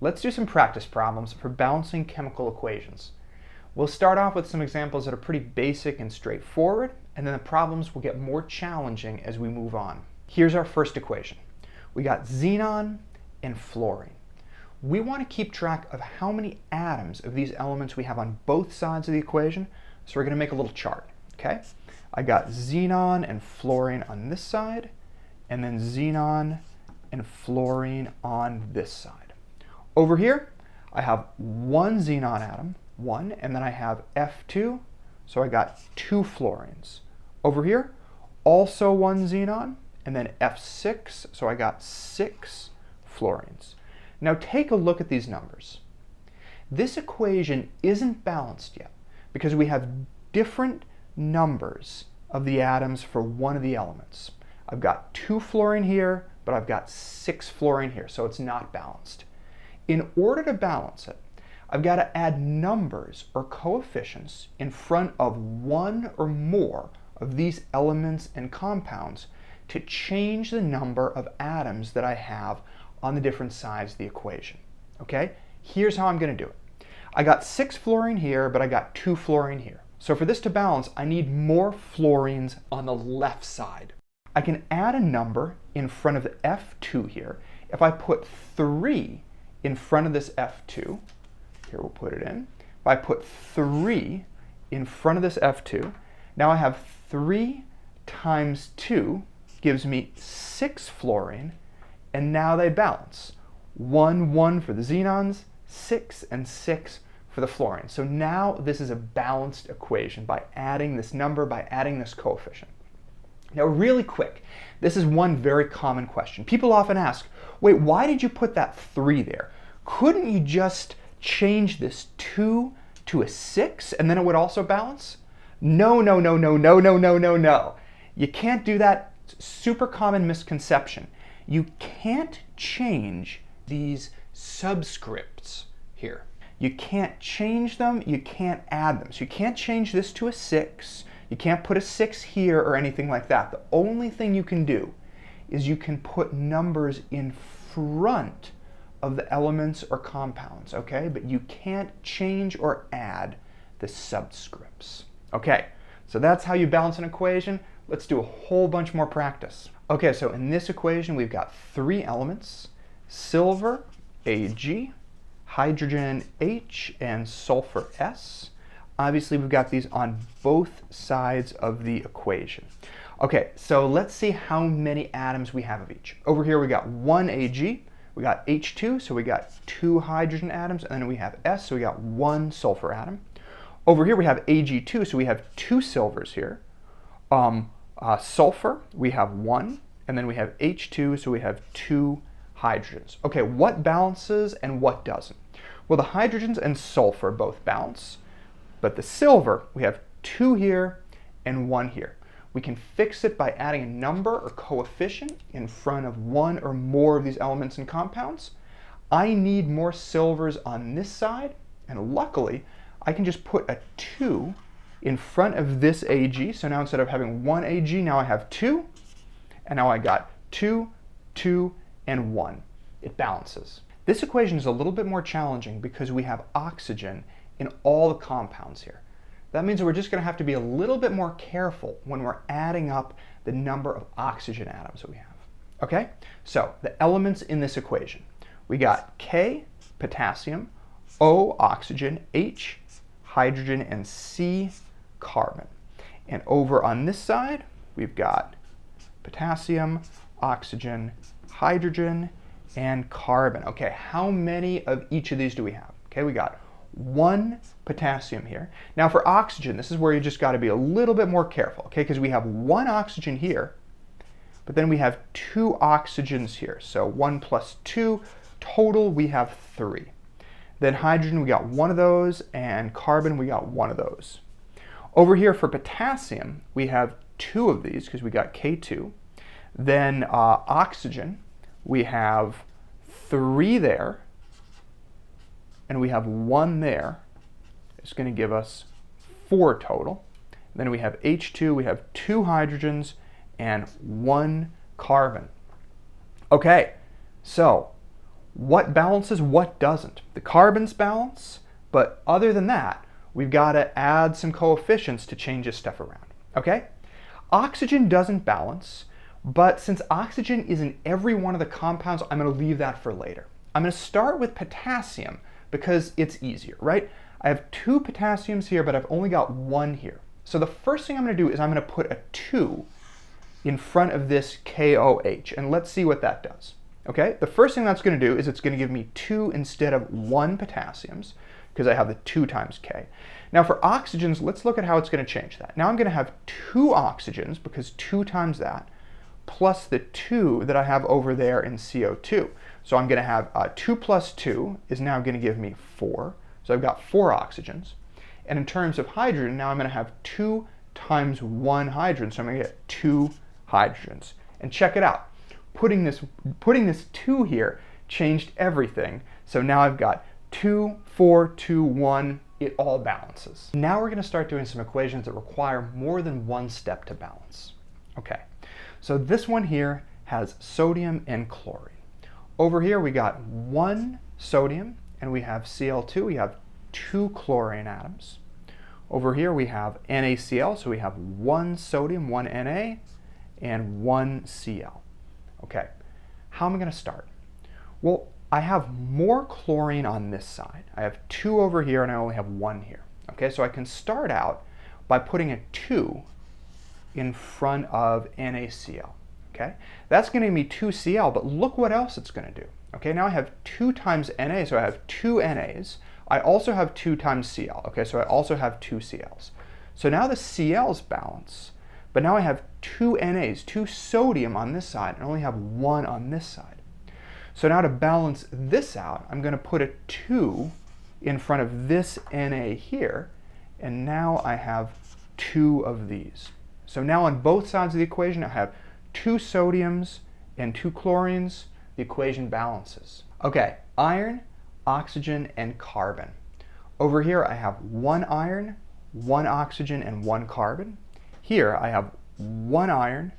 Let's do some practice problems for balancing chemical equations. We'll start off with some examples that are pretty basic and straightforward, and then the problems will get more challenging as we move on. Here's our first equation. We got xenon and fluorine. We want to keep track of how many atoms of these elements we have on both sides of the equation, so we're going to make a little chart, okay? I got xenon and fluorine on this side, and then xenon and fluorine on this side. Over here, I have one xenon atom, one, and then I have F2, so I got two fluorines. Over here, also one xenon, and then F6, so I got six fluorines. Now take a look at these numbers. This equation isn't balanced yet because we have different numbers of the atoms for one of the elements. I've got two fluorine here, but I've got six fluorine here, so it's not balanced. In order to balance it, I've got to add numbers or coefficients in front of one or more of these elements and compounds to change the number of atoms that I have on the different sides of the equation. Okay? Here's how I'm going to do it. I got six fluorine here, but I got two fluorine here. So for this to balance, I need more fluorines on the left side. I can add a number in front of the F2 here. If I put 3 in front of this F2, here we'll put it in. If I put 3 in front of this F2, now I have 3 times 2 gives me 6 fluorine, and now they balance. 1, 1 for the xenons, 6 and 6 for the fluorine. So now this is a balanced equation by adding this number, by adding this coefficient. Now really quick, this is one very common question. People often ask, wait, why did you put that 3 there? Couldn't you just change this 2 to a 6 and then it would also balance? No. You can't do that. Super common misconception. You can't change these subscripts here. You can't change them, you can't add them. So you can't change this to a 6. You can't put a 6 here or anything like that. The only thing you can do is you can put numbers in front of the elements or compounds, okay? But you can't change or add the subscripts. Okay, so that's how you balance an equation. Let's do a whole bunch more practice. Okay, so in this equation, we've got 3 elements: silver, Ag, hydrogen, H, and sulfur, S. Obviously, we've got these on both sides of the equation. Okay, so let's see how many atoms we have of each. Over here, we got 1 Ag. We got H2, so we got 2 hydrogen atoms, and then we have S, so we got 1 sulfur atom. Over here we have Ag2, so we have 2 silvers here. Sulfur, we have 1, and then we have H2, so we have 2 hydrogens. Okay, what balances and what doesn't? Well, the hydrogens and sulfur both balance, but the silver, we have 2 here and 1 here. We can fix it by adding a number or coefficient in front of one or more of these elements and compounds. I need more silvers on this side, and luckily, I can just put a 2 in front of this Ag. So now instead of having 1 Ag, now I have 2, and now I got 2, 2, and 1. It balances. This equation is a little bit more challenging because we have oxygen in all the compounds here. That means we're just going to have to be a little bit more careful when we're adding up the number of oxygen atoms that we have. Okay, so the elements in this equation. We got K, potassium, O, oxygen, H, hydrogen, and C, carbon. And over on this side, we've got potassium, oxygen, hydrogen, and carbon. Okay, how many of each of these do we have? Okay, we got 1 potassium here. Now for oxygen, this is where you just got to be a little bit more careful, okay? Because we have 1 oxygen here, but then we have 2 oxygens here. So 1 plus 2, total we have 3. Then hydrogen, we got 1 of those, and carbon, we got 1 of those. Over here for potassium, we have 2 of these because we got K2. Then oxygen, we have 3 there, and we have 1 there. It's going to give us 4 total. Then we have H2, we have 2 hydrogens, and 1 carbon. Okay, so What balances, what doesn't? The carbons balance, but other than that, we've got to add some coefficients to change this stuff around, okay? Oxygen doesn't balance, but since oxygen is in every one of the compounds, I'm going to leave that for later. I'm going to start with potassium because it's easier, right? I have 2 potassiums here, but I've only got 1 here. So the first thing I'm going to do is I'm going to put a 2 in front of this KOH, and let's see what that does. Okay, the first thing that's going to do is it's going to give me 2 instead of 1 potassiums, because I have the 2 times K. Now for oxygens, let's look at how it's going to change that. Now I'm going to have 2 oxygens, because 2 times that, plus the 2 that I have over there in CO2. So I'm going to have 2 plus 2 is now going to give me 4. So I've got 4 oxygens. And in terms of hydrogen, now I'm going to have 2 times 1 hydrogen. So I'm going to get 2 hydrogens. And check it out. Putting this 2 here changed everything. So now I've got 2, 4, 2, 1. It all balances. Now we're going to start doing some equations that require more than one step to balance. Okay, so this one here has sodium and chlorine. Over here we got 1 sodium and we have Cl2. We have 2 chlorine atoms. Over here we have NaCl, so we have 1 sodium, 1 Na, and 1 Cl. Okay, how am I going to start? Well, I have more chlorine on this side. I have 2 over here and I only have 1 here. Okay, so I can start out by putting a 2 in front of NaCl. Okay, that's going to give me 2 Cl, but look what else it's going to do. Okay, now I have 2 times Na, so I have 2 Nas. I also have 2 times Cl. Okay, so I also have 2 Cls. So now the Cls balance, but now I have 2 Nas, 2 sodium on this side, and only have 1 on this side. So now to balance this out, I'm going to put a 2 in front of this Na here, and now I have 2 of these. So now on both sides of the equation, I have 2 sodiums and 2 chlorines. The equation balances. Okay, iron, oxygen, and carbon. Over here I have 1 iron, 1 oxygen, and 1 carbon. Here I have 1 iron,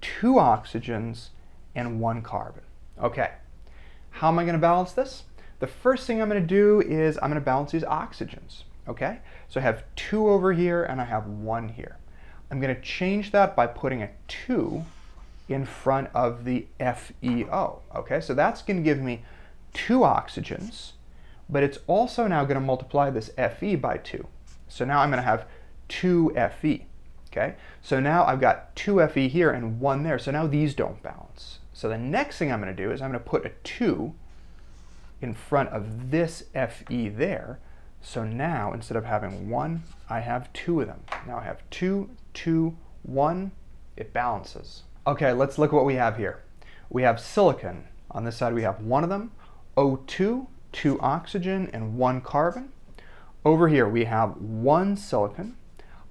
2 oxygens, and 1 carbon. Okay, how am I going to balance this? The first thing I'm going to do is I'm going to balance these oxygens. Okay, so I have 2 over here and I have 1 here. I'm going to change that by putting a 2 in front of the FeO. Okay, so that's going to give me 2 oxygens, but it's also now going to multiply this Fe by 2. So now I'm going to have 2 Fe. Okay, so now I've got 2 Fe here and 1 there, so now these don't balance. So the next thing I'm going to do is I'm going to put a 2 in front of this Fe there. So now instead of having 1, I have 2 of them. Now I have 2, 2, 1. It balances. Okay, let's look at what we have here. We have silicon. On this side we have 1 of them, O2, 2 oxygen, and 1 carbon. Over here we have 1 silicon.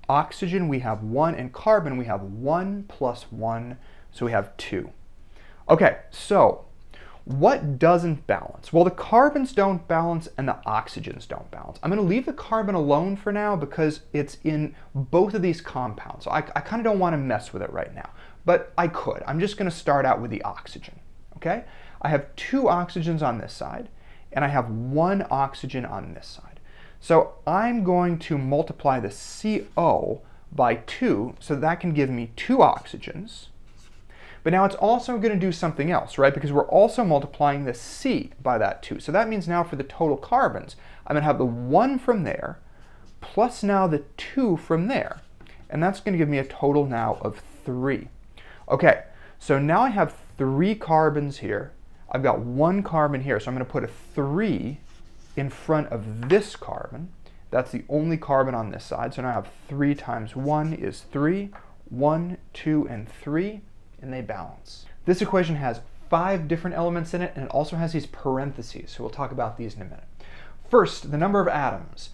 Oxygen we have 1, and carbon we have 1 plus 1, so we have 2. Okay, so what doesn't balance? Well, the carbons don't balance and the oxygens don't balance. I'm going to leave the carbon alone for now because it's in both of these compounds. So I kind of don't want to mess with it right now, but I could. I'm just going to start out with the oxygen. Okay, I have 2 oxygens on this side and I have 1 oxygen on this side. So I'm going to multiply the CO by 2, so that can give me 2 oxygens. But now it's also going to do something else, right? Because we're also multiplying the C by that 2. So that means now for the total carbons, I'm going to have the 1 from there, plus now the 2 from there. And that's going to give me a total now of 3. Okay, so now I have 3 carbons here. I've got 1 carbon here, so I'm going to put a 3 in front of this carbon. That's the only carbon on this side. So now I have 3 times 1 is 3. 1, 2, and 3. And they balance. This equation has 5 different elements in it, and it also has these parentheses, so we'll talk about these in a minute. First, the number of atoms.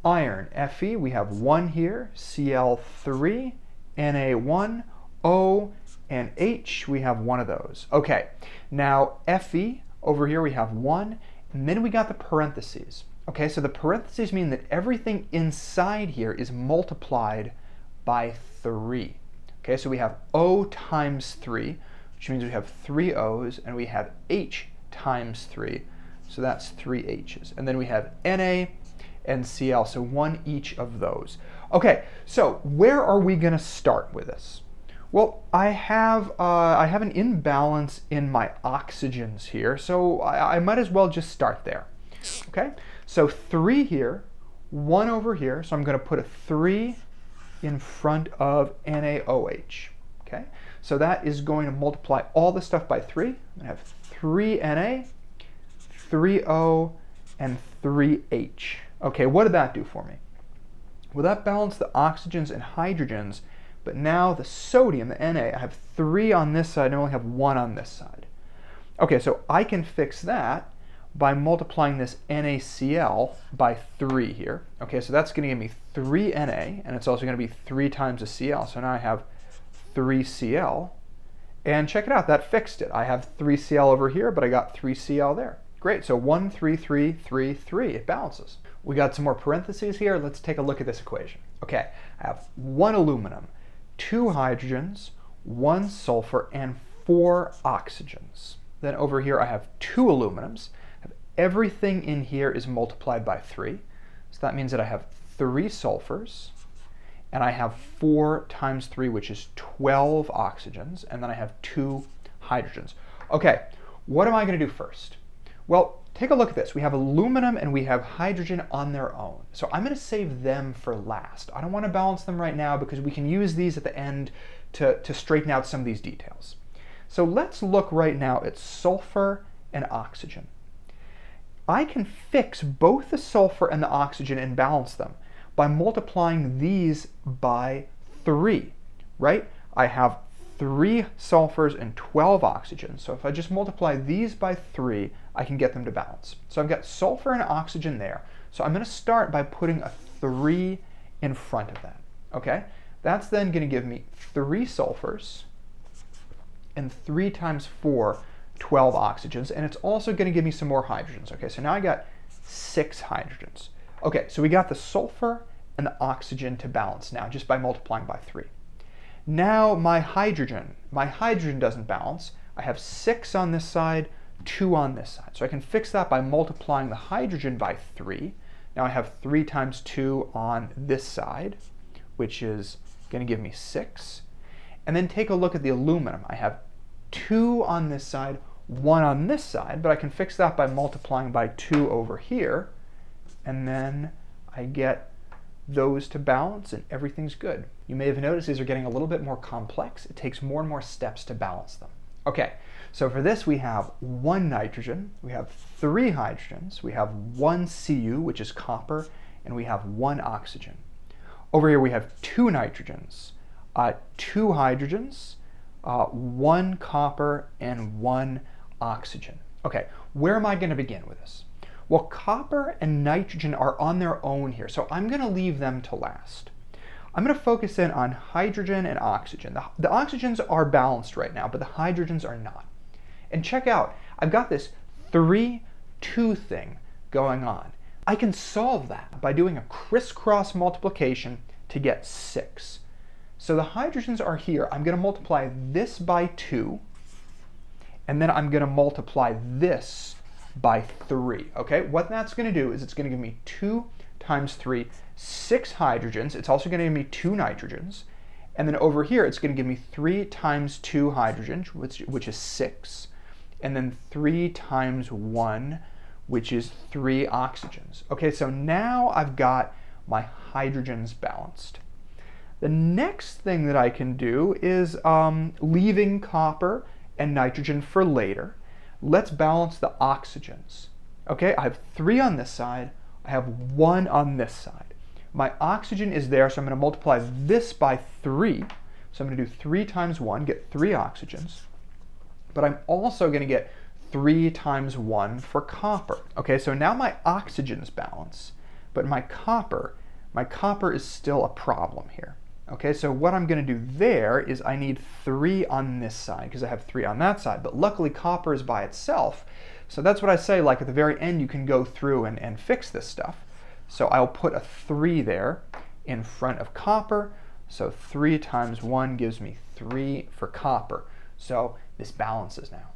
Iron, Fe, we have 1 here, Cl3, Na1, O, and H, we have 1 of those. Okay, now Fe, over here we have 1, and then we got the parentheses. Okay, so the parentheses mean that everything inside here is multiplied by 3. Okay, so we have O times 3, which means we have 3 O's, and we have H times 3. So that's 3 H's. And then we have Na and Cl, so 1 each of those. Okay, so where are we going to start with this? Well, I have an imbalance in my oxygens here, so I might as well just start there. Okay, so 3 here, 1 over here, so I'm going to put a 3 in front of NaOH. Okay, so that is going to multiply all this stuff by 3. I'm going to have 3 Na, 3 O, and 3 H. Okay, what did that do for me? Well, that balanced the oxygens and hydrogens, but now the sodium, the Na, I have 3 on this side and I only have 1 on this side. Okay, so I can fix that by multiplying this NaCl by 3 here. Okay, so that's going to give me 3 Na, and it's also going to be 3 times the Cl. So now I have 3 Cl. And check it out, that fixed it. I have 3 Cl over here, but I got 3 Cl there. Great, so 1, 3, 3, 3, 3, it balances. We got some more parentheses here. Let's take a look at this equation. Okay, I have 1 aluminum, 2 hydrogens, 1 sulfur, and 4 oxygens. Then over here I have 2 aluminums. Everything in here is multiplied by 3. So that means that I have 3 sulfurs, and I have 4 times 3, which is 12 oxygens, and then I have 2 hydrogens. Okay, what am I going to do first? Well, take a look at this. We have aluminum and we have hydrogen on their own. So I'm going to save them for last. I don't want to balance them right now because we can use these at the end to straighten out some of these details. So let's look right now at sulfur and oxygen. I can fix both the sulfur and the oxygen and balance them by multiplying these by 3, right? I have 3 sulfurs and 12 oxygens. So if I just multiply these by 3, I can get them to balance. So I've got sulfur and oxygen there. So I'm going to start by putting a 3 in front of that. Okay? That's then going to give me 3 sulfurs and 3 times 4, 12 oxygens. And it's also going to give me some more hydrogens. Okay, so now I got 6 hydrogens. Okay, so we got the sulfur and the oxygen to balance now just by multiplying by 3. Now my hydrogen doesn't balance. I have 6 on this side, 2 on this side. So I can fix that by multiplying the hydrogen by 3. Now I have 3 times 2 on this side, which is going to give me 6. And then take a look at the aluminum. I have 2 on this side, 1 on this side, but I can fix that by multiplying by 2 over here. And then I get those to balance and everything's good. You may have noticed these are getting a little bit more complex. It takes more and more steps to balance them. Okay, so for this we have 1 nitrogen, we have 3 hydrogens, we have 1 Cu, which is copper, and we have 1 oxygen. Over here we have 2 nitrogens, 2 hydrogens, 1 copper, and 1 oxygen. Okay, where am I going to begin with this? Well, copper and nitrogen are on their own here, so I'm going to leave them to last. I'm going to focus in on hydrogen and oxygen. The oxygens are balanced right now, but the hydrogens are not. And check out, I've got this 3-2 thing going on. I can solve that by doing a crisscross multiplication to get 6. So the hydrogens are here. I'm going to multiply this by 2, and then I'm going to multiply this by 3. Okay, what that's going to do is it's going to give me 2 times 3, 6 hydrogens. It's also going to give me 2 nitrogens. And then over here, it's going to give me 3 times 2 hydrogens, which is 6. And then 3 times 1, which is 3 oxygens. Okay, so now I've got my hydrogens balanced. The next thing that I can do is leaving copper and nitrogen for later. Let's balance the oxygens. Okay, I have 3 on this side, I have 1 on this side. My oxygen is there, so I'm going to multiply this by 3. So I'm going to do 3 times 1, get 3 oxygens. But I'm also going to get 3 times 1 for copper. Okay, so now my oxygens balance, but my copper is still a problem here. Okay, so what I'm going to do there is I need 3 on this side because I have 3 on that side, but luckily copper is by itself. So that's what I say, like at the very end you can go through and fix this stuff. So I'll put a 3 there in front of copper. So 3 times 1 gives me 3 for copper. So this balances now.